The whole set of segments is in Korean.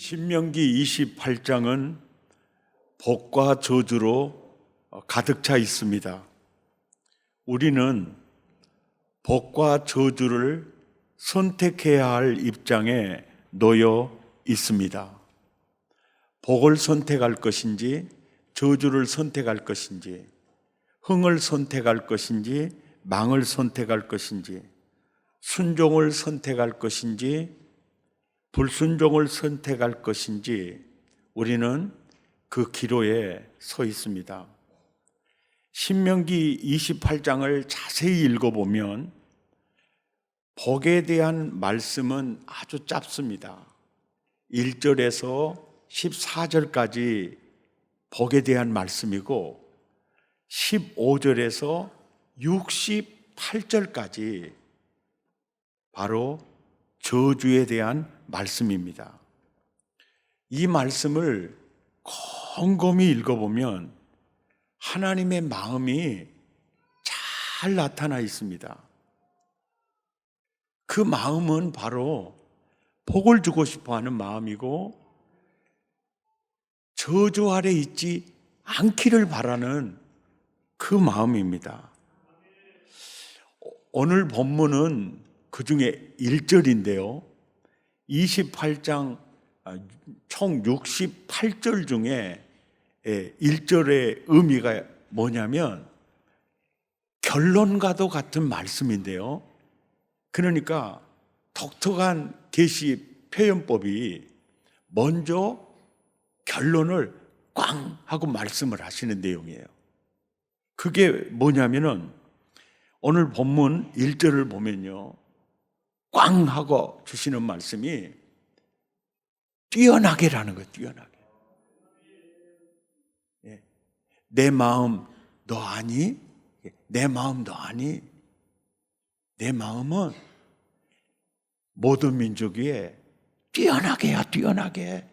신명기 28장은 복과 저주로 가득 차 있습니다. 우리는 복과 저주를 선택해야 할 입장에 놓여 있습니다. 복을 선택할 것인지, 저주를 선택할 것인지, 흥을 선택할 것인지, 망을 선택할 것인지, 순종을 선택할 것인지, 불순종을 선택할 것인지 우리는 그 기로에 서 있습니다. 신명기 28장을 자세히 읽어보면 복에 대한 말씀은 아주 짧습니다. 1절에서 14절까지 복에 대한 말씀이고 15절에서 68절까지 바로 저주에 대한 말씀입니다. 이 말씀을 곰곰이 읽어보면 하나님의 마음이 잘 나타나 있습니다. 그 마음은 바로 복을 주고 싶어 하는 마음이고 저주 아래 있지 않기를 바라는 그 마음입니다. 오늘 본문은 그 중에 1절인데요. 28장 총 68절 중에 1절의 의미가 뭐냐면 결론과도 같은 말씀인데요. 그러니까 독특한 계시 표현법이 먼저 결론을 꽝 하고 말씀을 하시는 내용이에요. 그게 뭐냐면은 오늘 본문 1절을 보면요. 꽝 하고 주시는 말씀이 뛰어나게라는 거예요. 뛰어나게. 내 마음 너 아니? 내 마음 너 아니? 내 마음은 모든 민족 위에 뛰어나게야. 뛰어나게.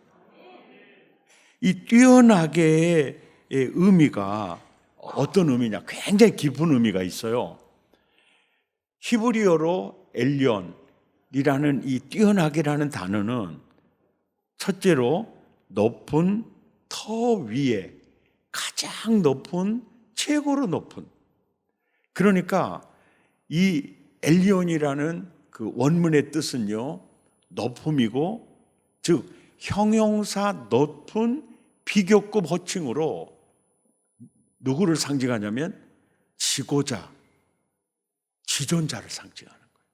이 뛰어나게의 의미가 어떤 의미냐? 굉장히 깊은 의미가 있어요. 히브리어로 엘리온이라는 이 뛰어나게라는 단어는 첫째로 높은 터 위에 가장 높은 최고로 높은, 그러니까 이 엘리온이라는 그 원문의 뜻은요 높음이고, 즉 형용사 높은 비교급 호칭으로 누구를 상징하냐면 지고자, 지존자를 상징하는 거예요.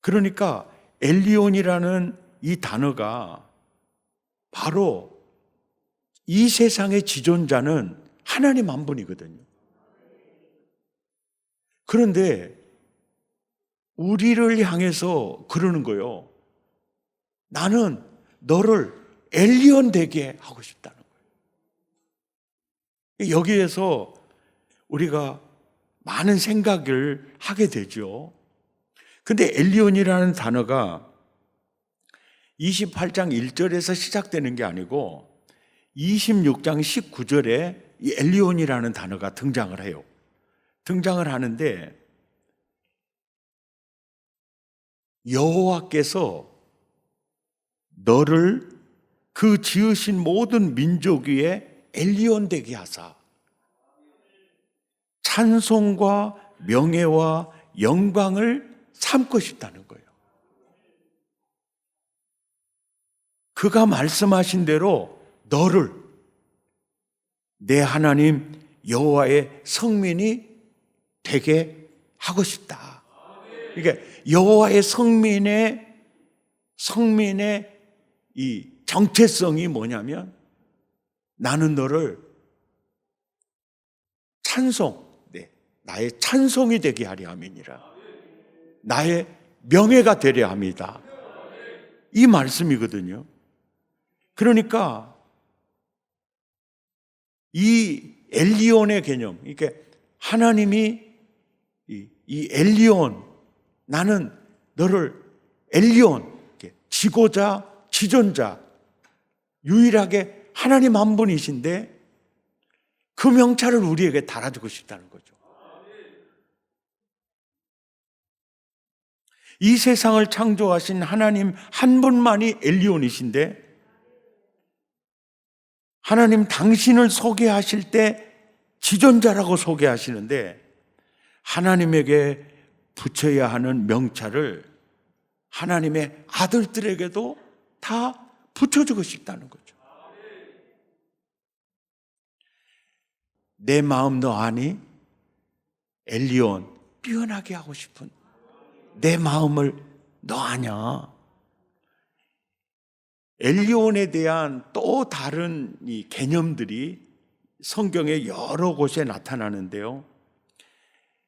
그러니까 엘리온이라는 이 단어가 바로 이 세상의 지존자는 하나님 한 분이거든요. 그런데 우리를 향해서 그러는 거예요. 나는 너를 엘리온 되게 하고 싶다는 거예요. 여기에서 우리가 많은 생각을 하게 되죠. 근데 엘리온이라는 단어가 28장 1절에서 시작되는 게 아니고 26장 19절에 이 엘리온이라는 단어가 등장을 해요. 등장을 하는데 여호와께서 너를 그 지으신 모든 민족 위에 엘리온 되게 하사 찬송과 명예와 영광을 삼고 싶다는 거예요. 그가 말씀하신 대로 너를 내 하나님 여호와의 성민이 되게 하고 싶다. 그러니까 여호와의 성민의 이 정체성이 뭐냐면 나는 너를 나의 찬송이 되게 하려 함이니라. 나의 명예가 되려 함이다. 이 말씀이거든요. 그러니까 이 엘리온의 개념, 그러니까 하나님이 이 엘리온, 나는 너를 엘리온, 지고자, 지존자, 유일하게 하나님 한 분이신데 그 명찰을 우리에게 달아주고 싶다는 거죠. 이 세상을 창조하신 하나님 한 분만이 엘리온이신데 하나님 당신을 소개하실 때 지존자라고 소개하시는데 하나님에게 붙여야 하는 명찰을 하나님의 아들들에게도 다 붙여주고 싶다는 거죠. 내 마음 너 아니? 엘리온, 뛰어나게 하고 싶은 내 마음을 너 아냐? 엘리온에 대한 또 다른 이 개념들이 성경의 여러 곳에 나타나는데요.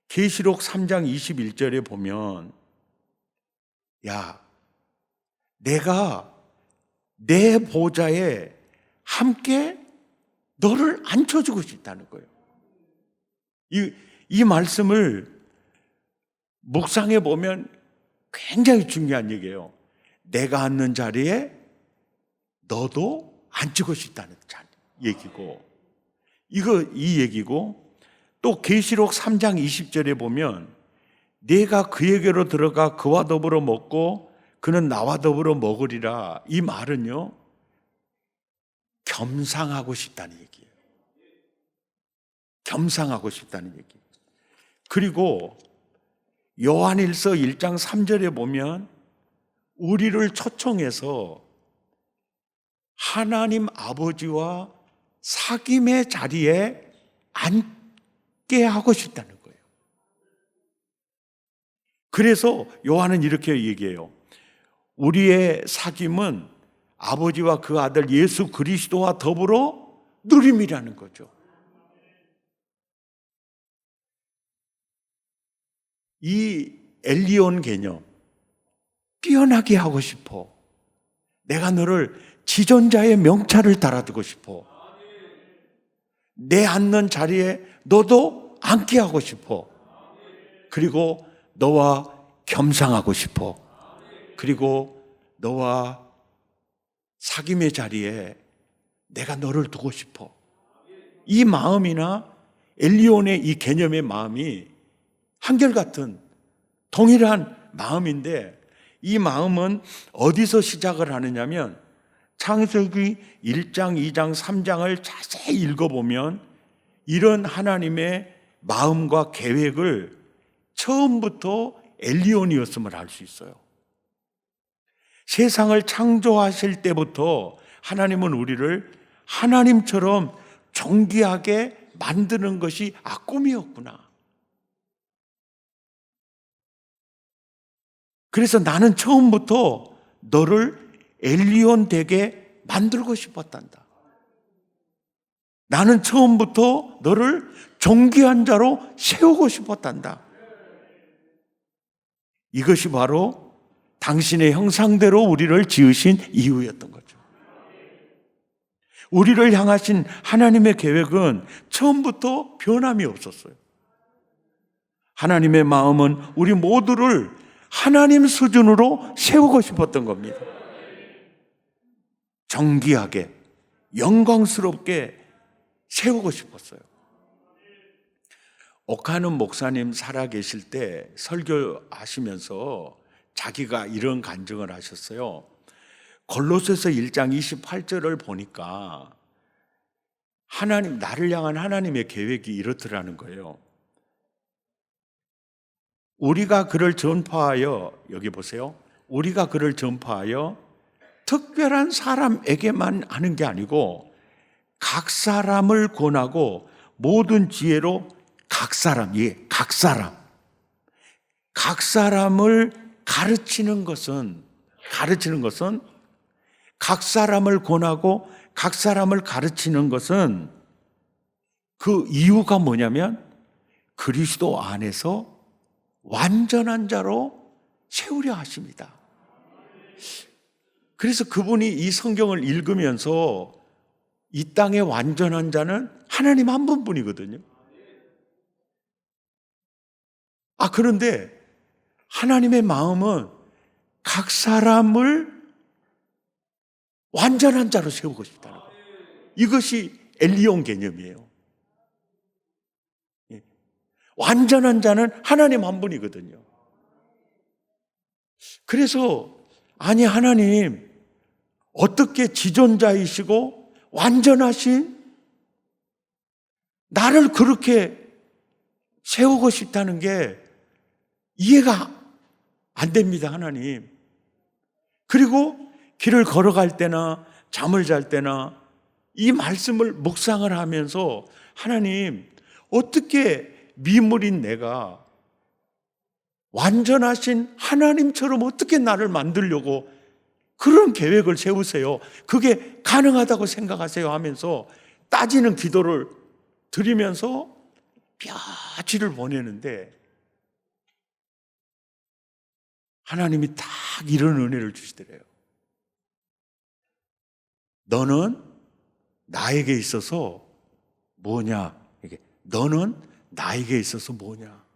계시록 3장 21절에 보면 야, 내가 내 보좌에 함께 너를 앉혀주고 싶다는 거예요. 이 말씀을 묵상해 보면 굉장히 중요한 얘기예요. 내가 앉는 자리에 너도 앉히고 싶다는 얘기고, 이 얘기고, 또 계시록 3장 20절에 보면 내가 그에게로 들어가 그와 더불어 먹고 그는 나와 더불어 먹으리라. 이 말은요, 겸상하고 싶다는 얘기예요. 겸상하고 싶다는 얘기. 그리고 요한일서 1장 3절에 보면 우리를 초청해서 하나님 아버지와 사귐의 자리에 앉게 하고 싶다는 거예요. 그래서 요한은 이렇게 얘기해요. 우리의 사귐은 아버지와 그 아들 예수 그리스도와 더불어 누림이라는 거죠. 이 엘리온 개념, 뛰어나게 하고 싶어. 내가 너를 지존자의 명찰을 달아두고 싶어. 내 앉는 자리에 너도 앉게 하고 싶어. 그리고 너와 겸상하고 싶어. 그리고 너와 사귐의 자리에 내가 너를 두고 싶어. 이 마음이나 엘리온의 이 개념의 마음이 한결같은 동일한 마음인데, 이 마음은 어디서 시작을 하느냐면 창세기 1장, 2장, 3장을 자세히 읽어보면 이런 하나님의 마음과 계획을 처음부터 엘리온이었음을 알 수 있어요. 세상을 창조하실 때부터 하나님은 우리를 하나님처럼 존귀하게 만드는 것이 꿈이었구나. 그래서 나는 처음부터 너를 엘리온 되게 만들고 싶었단다. 나는 처음부터 너를 존귀한 자로 세우고 싶었단다. 이것이 바로 당신의 형상대로 우리를 지으신 이유였던 거죠. 우리를 향하신 하나님의 계획은 처음부터 변함이 없었어요. 하나님의 마음은 우리 모두를 하나님 수준으로 세우고 싶었던 겁니다. 정귀하게, 영광스럽게 세우고 싶었어요. 옥하는 목사님 살아계실 때 설교하시면서 자기가 이런 간증을 하셨어요. 골로새서 1장 28절을 보니까 하나님, 나를 향한 하나님의 계획이 이렇더라는 거예요. 우리가 그를 전파하여, 여기 보세요. 우리가 그를 전파하여 특별한 사람에게만 하는 게 아니고 각 사람을 권하고 모든 지혜로 각 사람을 가르치는 것은 각 사람을 권하고 각 사람을 가르치는 것은 그 이유가 뭐냐면 그리스도 안에서 완전한 자로 세우려 하십니다. 그래서 그분이 이 성경을 읽으면서 이 땅의 완전한 자는 하나님 한 분뿐이거든요. 그런데 하나님의 마음은 각 사람을 완전한 자로 세우고 싶다는 거예요. 이것이 엘리온 개념이에요. 완전한 자는 하나님 한 분이거든요. 그래서 하나님 어떻게 지존자이시고 완전하신 나를 그렇게 세우고 싶다는 게 이해가 안 됩니다, 하나님. 그리고 길을 걸어갈 때나 잠을 잘 때나 이 말씀을 묵상을 하면서 하나님, 어떻게 미물인 내가 완전하신 하나님처럼 어떻게 나를 만들려고 그런 계획을 세우세요? 그게 가능하다고 생각하세요? 하면서 따지는 기도를 드리면서 며칠을 보내는데 하나님이 딱 이런 은혜를 주시더래요. 너는 나에게 있어서 뭐냐? 이게 너는 나에게 있어서 뭐냐?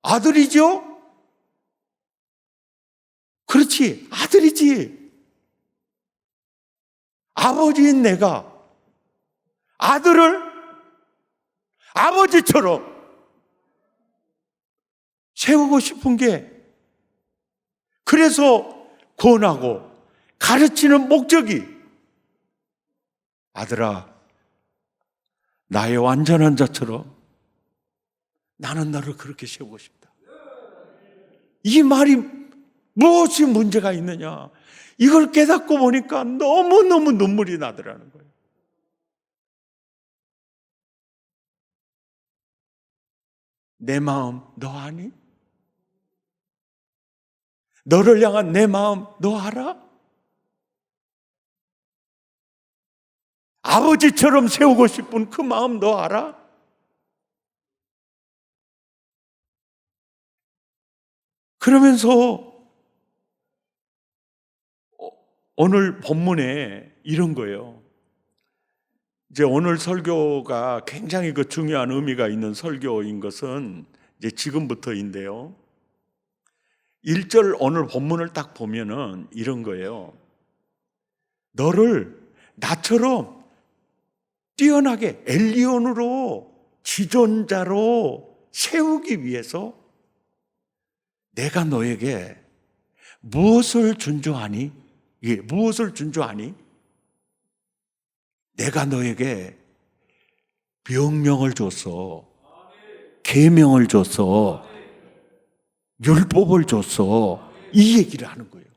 아들이죠? 그렇지, 아들이지. 아버지인 내가 아들을 아버지처럼 세우고 싶은 게, 그래서 권하고 가르치는 목적이, 아들아, 나의 완전한 자처럼 나는 너를 그렇게 세우고 싶다. 이 말이 무엇이 문제가 있느냐? 이걸 깨닫고 보니까 너무너무 눈물이 나더라는 거예요. 내 마음 너 아니? 너를 향한 내 마음 너 알아? 아버지처럼 세우고 싶은 그 마음 너 알아? 그러면서 오늘 본문에 이런 거예요. 이제 오늘 설교가 굉장히 그 중요한 의미가 있는 설교인 것은 이제 지금부터인데요. 1절 오늘 본문을 딱 보면은 이런 거예요. 너를 나처럼 뛰어나게 엘리온으로 지존자로 세우기 위해서 내가 너에게 무엇을 준조하니? 이게 무엇을 준조하니? 내가 너에게 명령을 줬어. 계명을 줬어. 율법을 줬어. 이 얘기를 하는 거예요.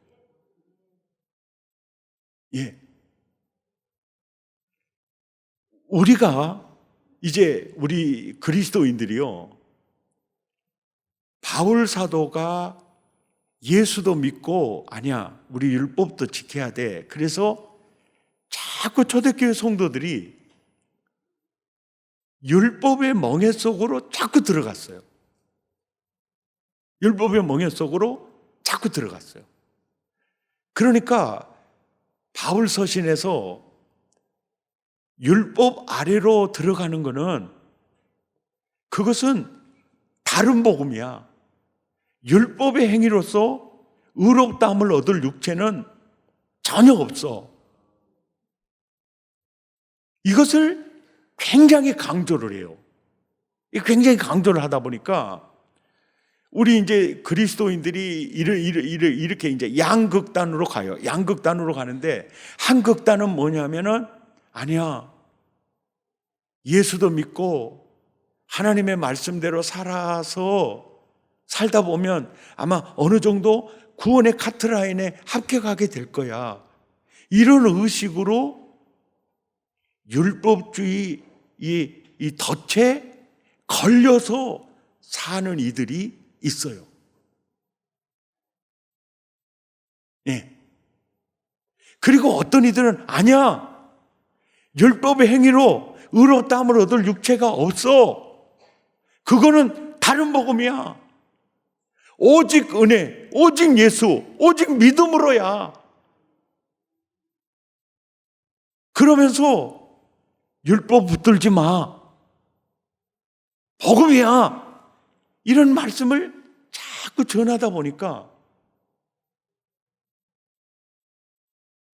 예. 우리가 이제 우리 그리스도인들이요, 바울 사도가 예수도 믿고 아니야, 우리 율법도 지켜야 돼. 그래서 자꾸 초대교회 성도들이 율법의 멍에 속으로 자꾸 들어갔어요. 율법의 멍에 속으로 자꾸 들어갔어요. 그러니까 바울 서신에서 율법 아래로 들어가는 거는, 그것은 다른 복음이야. 율법의 행위로서 의롭다함을 얻을 육체는 전혀 없어. 이것을 굉장히 강조를 해요. 굉장히 강조를 하다 보니까 우리 이제 그리스도인들이 이렇게 이제 양극단으로 가요. 양극단으로 가는데, 한 극단은 뭐냐면은 아니야, 예수도 믿고 하나님의 말씀대로 살다 보면 아마 어느 정도 구원의 카트라인에 합격하게 될 거야. 이런 의식으로 율법주의 이 덫에 걸려서 사는 이들이 있어요. 예. 그리고 어떤 이들은 아니야, 율법의 행위로 의롭다함을 얻을 육체가 없어. 그거는 다른 복음이야. 오직 은혜, 오직 예수, 오직 믿음으로야. 그러면서 율법 붙들지 마, 복음이야, 이런 말씀을 자꾸 전하다 보니까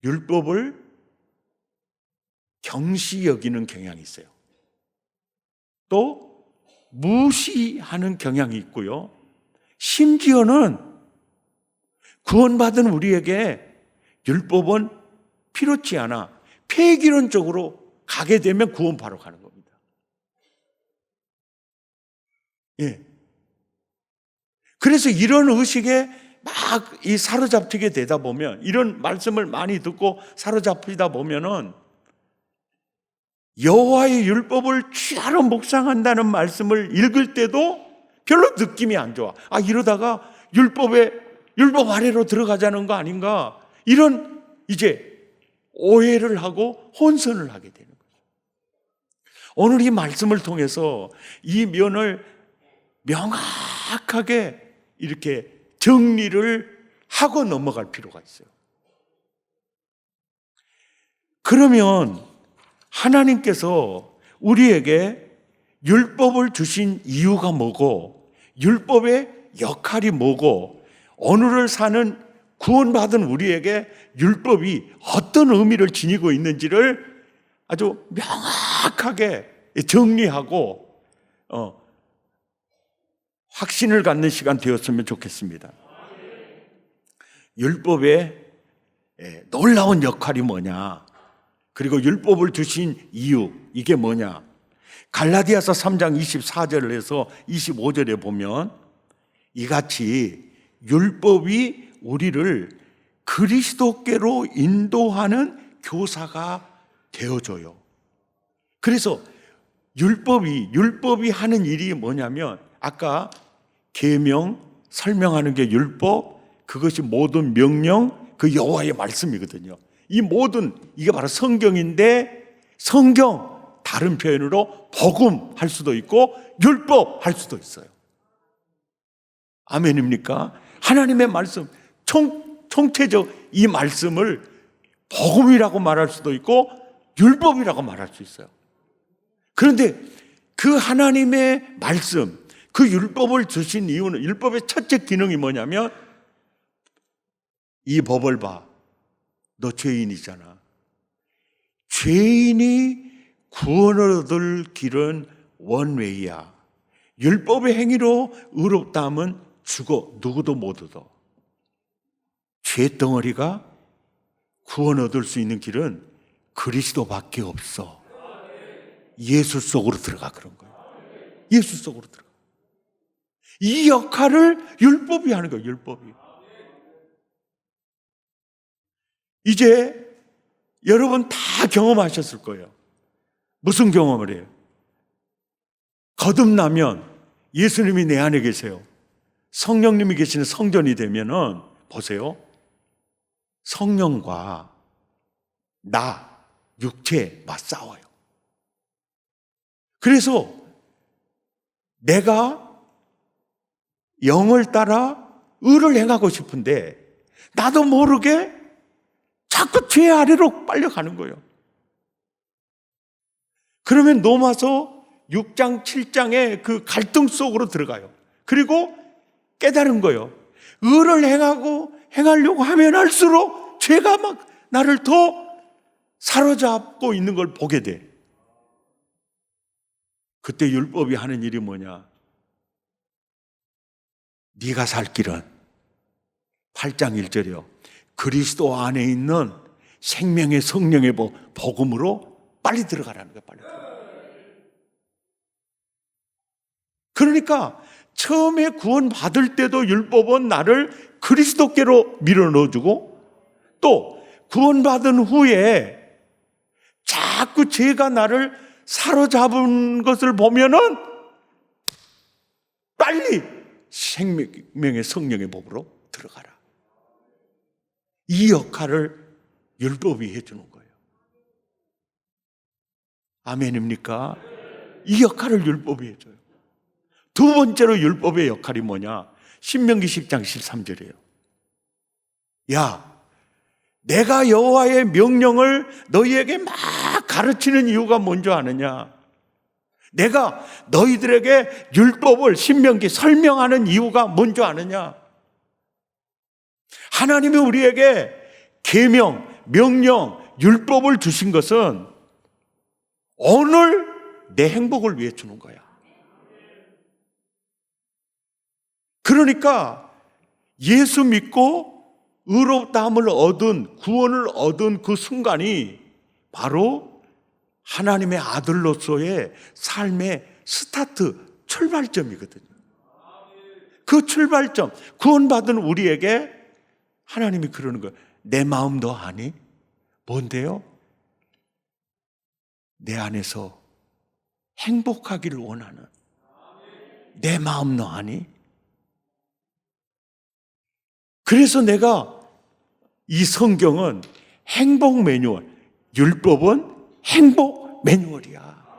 율법을 경시 여기는 경향이 있어요. 또 무시하는 경향이 있고요. 심지어는 구원받은 우리에게 율법은 필요치 않아, 폐기론적으로 가게 되면 구원파로 가는 겁니다. 예. 그래서 이런 의식에 막 이 사로잡히게 되다 보면, 이런 말씀을 많이 듣고 사로잡히다 보면은 여호와의 율법을 취하로 묵상한다는 말씀을 읽을 때도 별로 느낌이 안 좋아. 아, 이러다가 율법 아래로 들어가자는 거 아닌가? 이런 이제 오해를 하고 혼선을 하게 되는 거죠. 오늘 이 말씀을 통해서 이 면을 명확하게 이렇게 정리를 하고 넘어갈 필요가 있어요. 그러면 하나님께서 우리에게 율법을 주신 이유가 뭐고, 율법의 역할이 뭐고, 오늘을 사는 구원받은 우리에게 율법이 어떤 의미를 지니고 있는지를 아주 명확하게 정리하고 확신을 갖는 시간 되었으면 좋겠습니다. 율법의 놀라운 역할이 뭐냐, 그리고 율법을 주신 이유, 이게 뭐냐. 갈라디아서 3장 24절에서 25절에 보면 이같이 율법이 우리를 그리스도께로 인도하는 교사가 되어줘요. 그래서 율법이 하는 일이 뭐냐면, 아까 계명 설명하는 게 율법, 그것이 모든 명령, 그 여호와의 말씀이거든요. 이 모든, 이게 바로 성경인데, 성경 다른 표현으로 복음 할 수도 있고 율법 할 수도 있어요. 아멘입니까? 하나님의 말씀, 총체적 이 말씀을 복음이라고 말할 수도 있고 율법이라고 말할 수 있어요. 그런데 그 하나님의 말씀, 그 율법을 주신 이유는, 율법의 첫째 기능이 뭐냐면, 이 법을 봐, 너 죄인이잖아. 죄인이 구원을 얻을 길은 원웨이야. 율법의 행위로 의롭다 하면 죽어, 누구도 못 얻어. 죄덩어리가 구원 얻을 수 있는 길은 그리스도밖에 없어. 예수 속으로 들어가. 그런 거예요. 예수 속으로 들어가. 이 역할을 율법이 하는 거예요. 율법이. 이제 여러분 다 경험하셨을 거예요. 무슨 경험을 해요? 거듭나면 예수님이 내 안에 계세요. 성령님이 계시는 성전이 되면은, 보세요, 성령과 나, 육체 맞싸워요. 그래서 내가 영을 따라 의를 행하고 싶은데 나도 모르게 자꾸 죄 아래로 빨려가는 거예요. 그러면 로마서 6장 7장의 그 갈등 속으로 들어가요. 그리고 깨달은 거예요. 의를 행하려고 하면 할수록 죄가 막 나를 더 사로잡고 있는 걸 보게 돼. 그때 율법이 하는 일이 뭐냐? 네가 살 길은 8장 1절이요. 그리스도 안에 있는 생명의 성령의 복음으로 빨리 들어가라는 거야. 빨리 들어가. 그러니까 처음에 구원 받을 때도 율법은 나를 그리스도께로 밀어 넣어주고, 또 구원받은 후에 자꾸 죄가 나를 사로잡은 것을 보면은 빨리 생명의 성령의 법으로 들어가라. 이 역할을 율법이 해주는 거예요. 아멘입니까? 이 역할을 율법이 해줘요. 두 번째로 율법의 역할이 뭐냐? 신명기 10장 13절이에요. 야, 내가 여호와의 명령을 너희에게 막 가르치는 이유가 뭔지 아느냐? 내가 너희들에게 율법을, 신명기 설명하는 이유가 뭔지 아느냐? 하나님이 우리에게 계명, 명령, 율법을 주신 것은 오늘 내 행복을 위해 주는 거야. 그러니까 예수 믿고 의롭다함을 얻은, 구원을 얻은 그 순간이 바로 하나님의 아들로서의 삶의 스타트, 출발점이거든요. 그 출발점, 구원받은 우리에게 하나님이 그러는 거예요. 내 마음 너 아니? 뭔데요? 내 안에서 행복하기를 원하는 내 마음 너 아니? 그래서 내가 이 성경은 행복 매뉴얼, 율법은 행복 매뉴얼이야.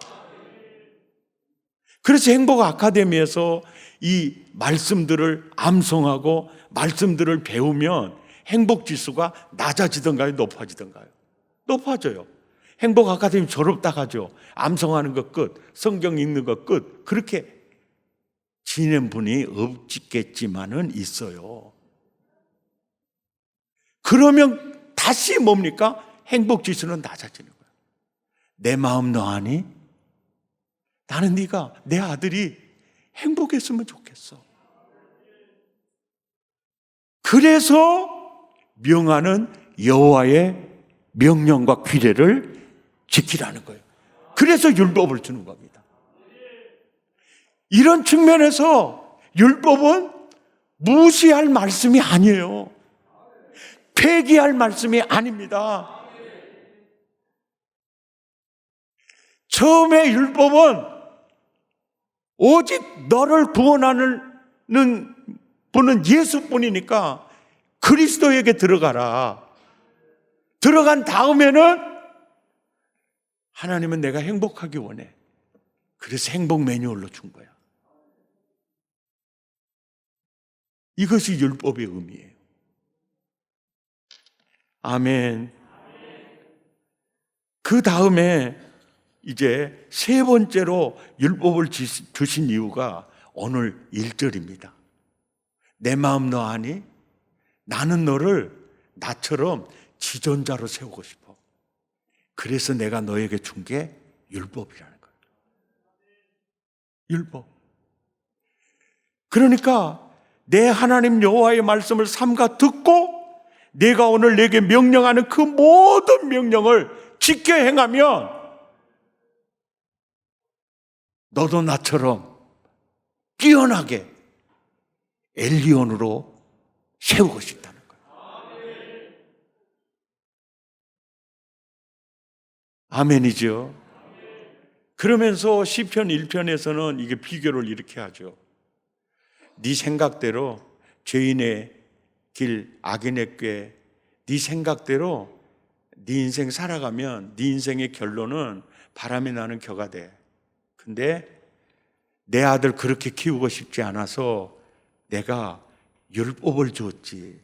그래서 행복 아카데미에서 이 말씀들을 암송하고 말씀들을 배우면 행복 지수가 낮아지던가요? 높아지던가요? 높아져요. 행복 아카데미 졸업 딱 하죠. 암송하는 거 끝, 성경 읽는 거 끝. 그렇게 지낸 분이 없겠지만은 있어요. 그러면 다시 뭡니까? 행복 지수는 낮아지는 거예요. 내 마음 너 아니? 나는 네가, 내 아들이 행복했으면 좋겠어. 그래서 명하는 여호와의 명령과 규례를 지키라는 거예요. 그래서 율법을 주는 겁니다. 이런 측면에서 율법은 무시할 말씀이 아니에요. 폐기할 말씀이 아닙니다. 처음에 율법은 오직 너를 구원하는 분은 예수뿐이니까 그리스도에게 들어가라. 들어간 다음에는 하나님은 내가 행복하기 원해. 그래서 행복 매뉴얼로 준 거야. 이것이 율법의 의미예요. 아멘. 그 다음에 이제 세 번째로 율법을 주신 이유가 오늘 1절입니다. 내 마음 너 아니? 나는 너를 나처럼 지존자로 세우고 싶어. 그래서 내가 너에게 준 게 율법이라는 거예요. 율법. 그러니까 내 하나님 여호와의 말씀을 삼가 듣고 내가 오늘 내게 명령하는 그 모든 명령을 지켜 행하면 너도 나처럼 뛰어나게 엘리온으로 세우고 싶다는 거예요. 아멘이죠. 그러면서 시편 1편에서는 이게 비교를 이렇게 하죠. 네 생각대로 죄인의 길, 악인의 꾀, 네 생각대로 네 인생 살아가면 네 인생의 결론은 바람이 나는 겨가 돼. 근데 내 아들 그렇게 키우고 싶지 않아서 내가 율법을 줬지.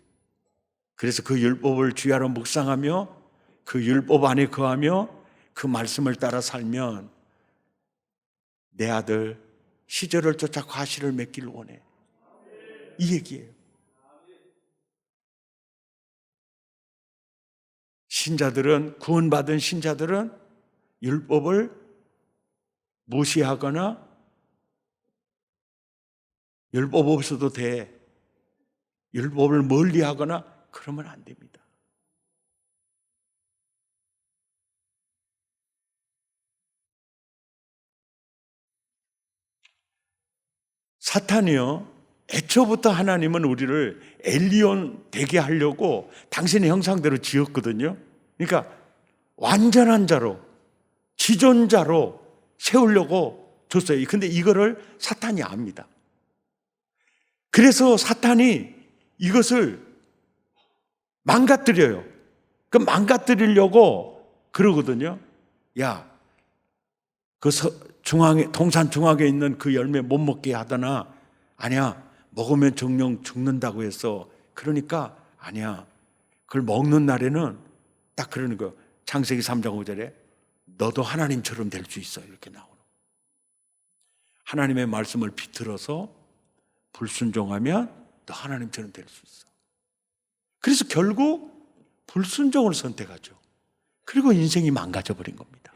그래서 그 율법을 주야로 묵상하며 그 율법 안에 거하며 그 말씀을 따라 살면 내 아들 시절을 쫓아 과실을 맺기를 원해. 이 얘기예요. 신자들은, 구원받은 신자들은 율법을 무시하거나 율법 없어도 돼, 율법을 멀리하거나 그러면 안 됩니다. 사탄이요, 애초부터 하나님은 우리를 엘리온 되게 하려고 당신의 형상대로 지었거든요. 그러니까 완전한 자로, 지존자로 세우려고 줬어요. 근데 이거를 사탄이 압니다. 그래서 사탄이 이것을 망가뜨려요. 그 망가뜨리려고 그러거든요. 야, 그 중앙에, 동산 중앙에 있는 그 열매 못 먹게 하더나, 아니야, 먹으면 정령 죽는다고 했어. 그러니까 아니야, 그걸 먹는 날에는 딱 그러는 거예요. 창세기 3장 5절에 너도 하나님처럼 될 수 있어, 이렇게 나오는. 하나님의 말씀을 비틀어서 불순종하면 너 하나님처럼 될 수 있어. 그래서 결국 불순종을 선택하죠. 그리고 인생이 망가져 버린 겁니다.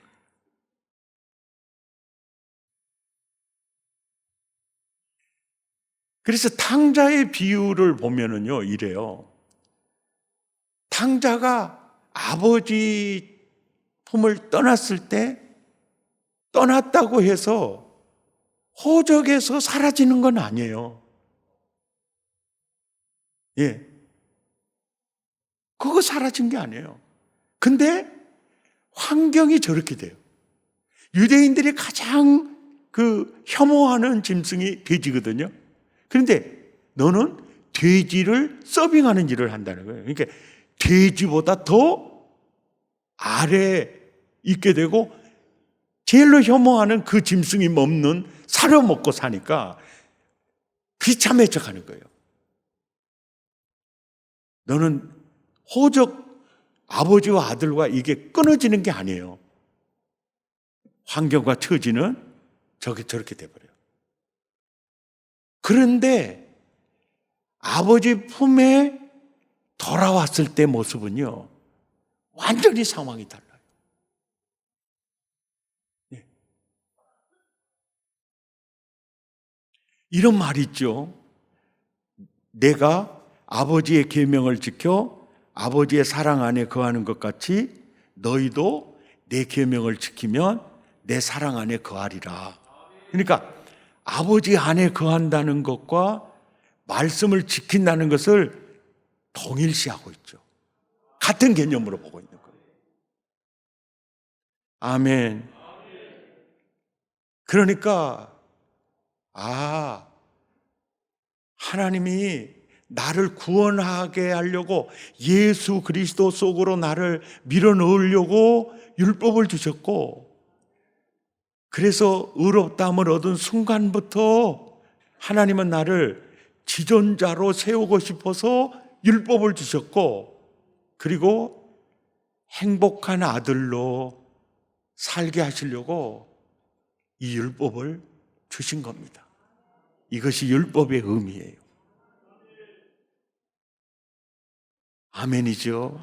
그래서 탕자의 비유를 보면은요, 이래요. 탕자가 아버지 품을 떠났을 때 떠났다고 해서 호적에서 사라지는 건 아니에요. 예. 그거 사라진 게 아니에요. 근데 환경이 저렇게 돼요. 유대인들이 가장 혐오하는 짐승이 돼지거든요. 그런데 너는 돼지를 서빙하는 일을 한다는 거예요. 그러니까 돼지보다 더 아래에 있게 되고 제일로 혐오하는 그 짐승이 먹는 사료 먹고 사니까 비참해 척하는 거예요. 너는 호적 아버지와 아들과 이게 끊어지는 게 아니에요. 환경과 처지는 저렇게 돼버려요. 그런데 아버지 품에 돌아왔을 때 모습은요, 완전히 상황이 달라요. 네. 이런 말이 있죠. 내가 아버지의 계명을 지켜 아버지의 사랑 안에 거하는 것 같이 너희도 내 계명을 지키면 내 사랑 안에 거하리라. 그러니까 아버지 안에 거한다는 것과 말씀을 지킨다는 것을 동일시하고 있죠. 같은 개념으로 보고 있는 거예요. 아멘. 그러니까 하나님이 나를 구원하게 하려고 예수 그리스도 속으로 나를 밀어넣으려고 율법을 주셨고, 그래서 의롭다함을 얻은 순간부터 하나님은 나를 지존자로 세우고 싶어서 율법을 주셨고, 그리고 행복한 아들로 살게 하시려고 이 율법을 주신 겁니다. 이것이 율법의 의미예요. 아멘이죠.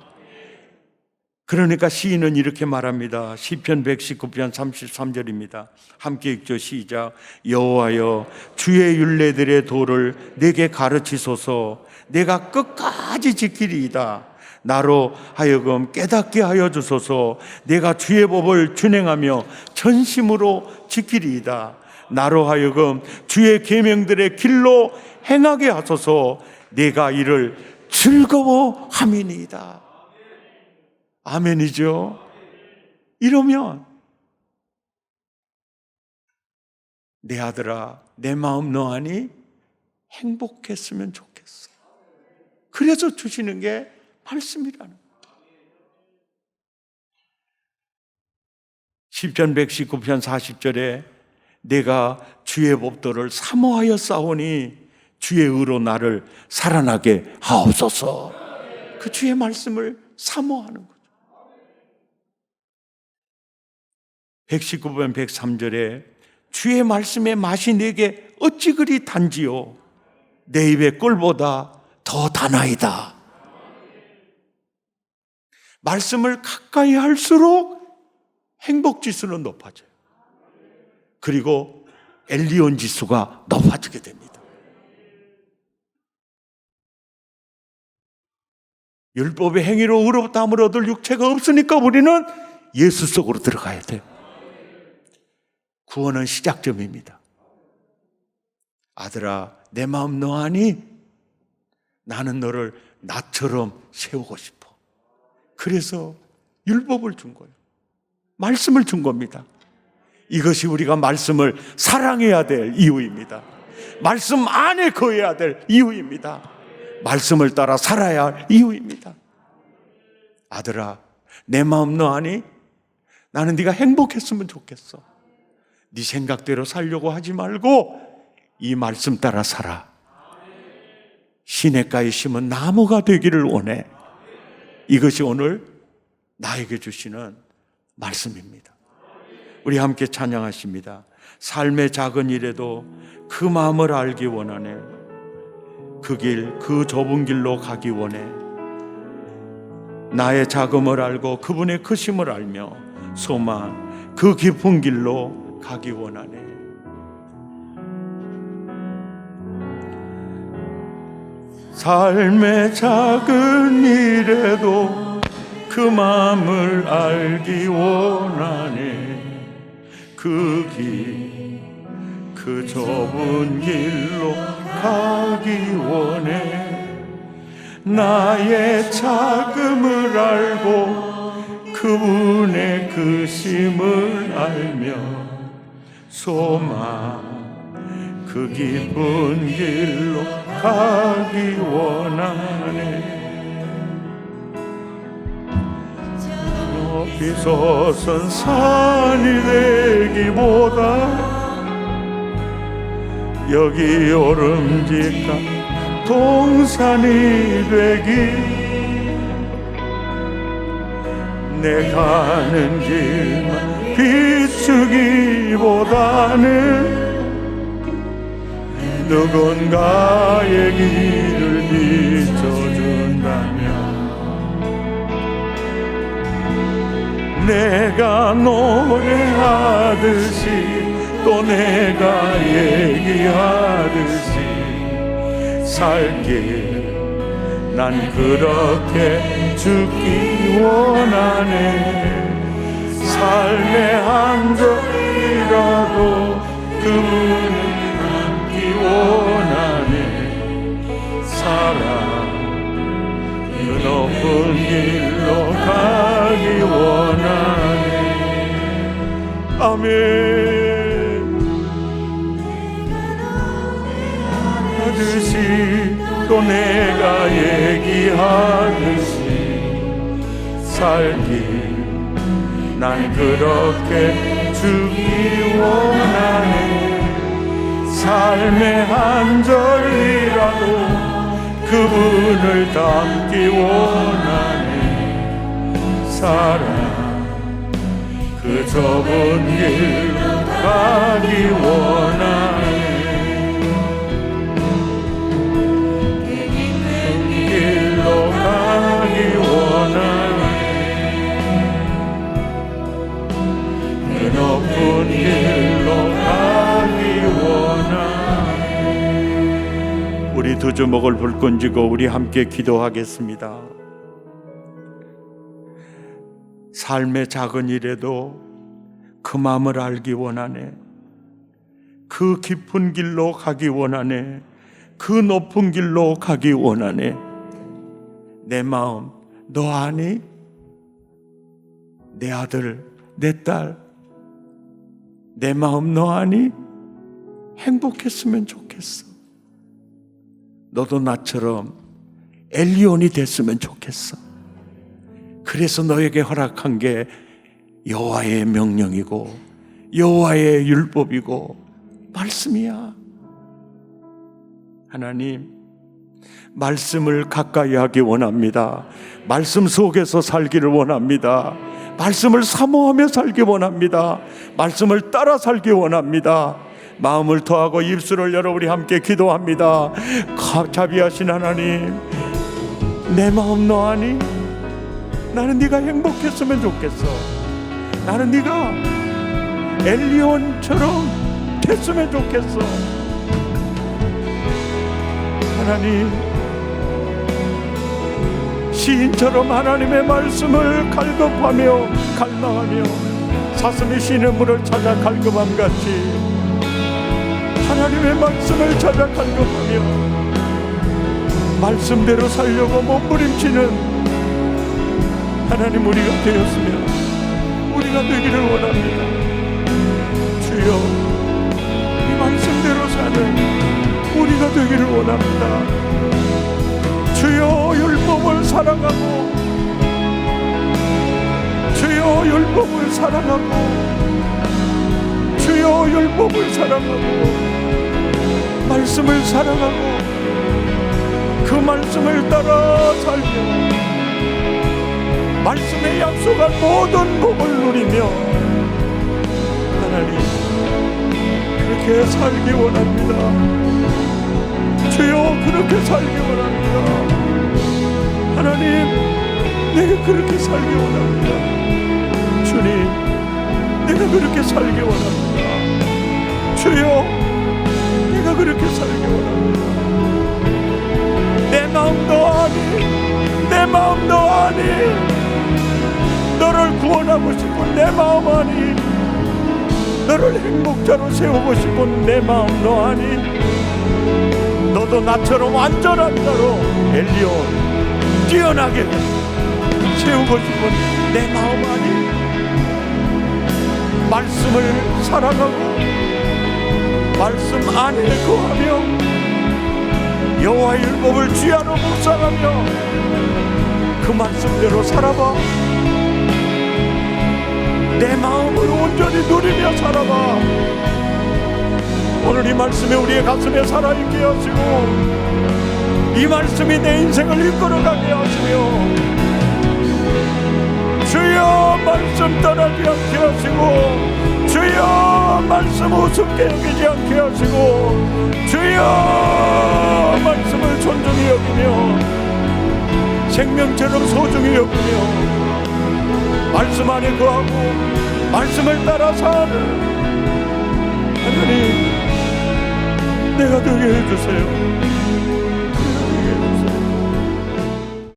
그러니까 시인은 이렇게 말합니다. 시편 119편 33절입니다. 함께 읽죠. 시작. 여호와여, 주의 율례들의 도를 내게 가르치소서. 내가 끝까지 지키리이다. 나로 하여금 깨닫게 하여 주소서. 내가 주의 법을 준행하며 전심으로 지키리이다. 나로 하여금 주의 계명들의 길로 행하게 하소서. 내가 이를 즐거워함이니이다. 아멘이죠. 이러면 내 아들아, 내 마음 너 아니 행복했으면 좋겠어. 그래서 주시는 게 말씀이라는 거예요. 시편 119편 40절에 내가 주의 법도를 사모하여 싸우니 주의 의로 나를 살아나게 하옵소서. 그 주의 말씀을 사모하는 거예요. 119편 103절에 주의 말씀의 맛이 내게 어찌 그리 단지요 내 입의 꿀보다 더 다나이다. 말씀을 가까이 할수록 행복지수는 높아져요. 그리고 엘리온 지수가 높아지게 됩니다. 율법의 행위로 의롭다함을 얻을 육체가 없으니까 우리는 예수 속으로 들어가야 돼요. 구원은 시작점입니다. 아들아, 내 마음 너 아니? 나는 너를 나처럼 세우고 싶어. 그래서 율법을 준 거예요. 말씀을 준 겁니다. 이것이 우리가 말씀을 사랑해야 될 이유입니다. 말씀 안에 거해야 될 이유입니다. 말씀을 따라 살아야 할 이유입니다. 아들아, 내 마음 너 아니? 나는 네가 행복했으면 좋겠어. 네 생각대로 살려고 하지 말고 이 말씀 따라 살아. 시냇가에 심은 나무가 되기를 원해. 이것이 오늘 나에게 주시는 말씀입니다. 우리 함께 찬양하십니다. 삶의 작은 일에도 그 마음을 알기 원하네. 그 길, 그 좁은 길로 가기 원해. 나의 작음을 알고 그분의 크심을 알며 소망, 그 깊은 길로 가기 원하네. 삶의 작은 일에도 그 그 마음을 알기 원하네. 그 좁은 길로 가기 원해. 나의 자금을 알고 그분의 그 심을 알며 소망 그 깊은 길로 가기 원하네. 높이 솟은 산이 되기보다 여기 오름직한 동산이 되기. 내 가는 길만 비추기보다는 누군가의 길을 비춰준다면 내가 노래하듯이 또 내가 얘기하듯이 살길 난 그렇게 죽기 원하네. 삶의 한 적이라도 그분을 남기 원하네. 사랑 그 높은 길로 가기 원하네. 아멘. 하듯이 또 내가 얘기하듯이 살길 난 그렇게 죽기 원하네. 삶의 한 절이라도 그분을 닮기 원하네. 사랑 그 좁은 길로 가기 원하네. 높은 길로 가기 원하네. 우리 두 주먹을 불끈 쥐고 우리 함께 기도하겠습니다. 삶의 작은 일에도 그 마음을 알기 원하네. 그 깊은 길로 가기 원하네. 그 높은 길로 가기 원하네. 내 마음 너 아니? 내 아들, 내 딸, 내 마음 너 아니? 행복했으면 좋겠어. 너도 나처럼 엘리온이 됐으면 좋겠어. 그래서 너에게 허락한 게 여호와의 명령이고 여호와의 율법이고 말씀이야. 하나님, 말씀을 가까이 하기 원합니다. 말씀 속에서 살기를 원합니다. 말씀을 사모하며 살기 원합니다. 말씀을 따라 살기 원합니다. 마음을 토하고 입술을 열어 우리 함께 기도합니다. 자비하신 하나님, 내 마음 너 아니? 나는 네가 행복했으면 좋겠어. 나는 네가 엘리온처럼 됐으면 좋겠어. 하나님, 시인처럼 하나님의 말씀을 갈급하며 갈망하며 사슴이 쉬는 물을 찾아 갈급함같이 하나님의 말씀을 찾아 갈급하며 말씀대로 살려고 몸부림치는 하나님 우리가 되었으면 우리가 되기를 원합니다. 주여, 이 말씀대로 사는 우리가 되기를 원합니다. 주여, 율법을 사랑하고 주여, 율법을 사랑하고 주여, 율법을 사랑하고 말씀을 사랑하고 그 말씀을 따라 살며 말씀에 약속한 모든 복을 누리며 하나님 그렇게 살기 원합니다. 주여, 그렇게 살기 원합니다. 하나님, 내가 그렇게 살기 원합니다. 주님, 내가 그렇게 살기 원합니다. 주여, 내가 그렇게 살기 원합니다. 내 마음 너 아니? 내 마음 너 아니? 변하고 싶은 내 마음 아니, 너를 행복자로 세우고 싶은 내 마음도 아니, 너도 나처럼 완전한 자로 엘리온 뛰어나게 세우고 싶은 내 마음 아니, 말씀을 사랑하고 말씀 안에 거하며 여호와의 율법을 주야로 묵상하며 그 말씀대로 살아봐. 내 마음을 온전히 누리며 살아봐. 오늘 이 말씀이 우리의 가슴에 살아있게 하시고 이 말씀이 내 인생을 이끌어가게 하시며 주여 말씀 떠나지 않게 하시고 주여 말씀 우습게 여기지 않게 하시고 주여 말씀을 존중히 여기며 생명처럼 소중히 여기며 말씀 안에 거하고 말씀을 따라 사는 하나님, 내가 되게 해주세요.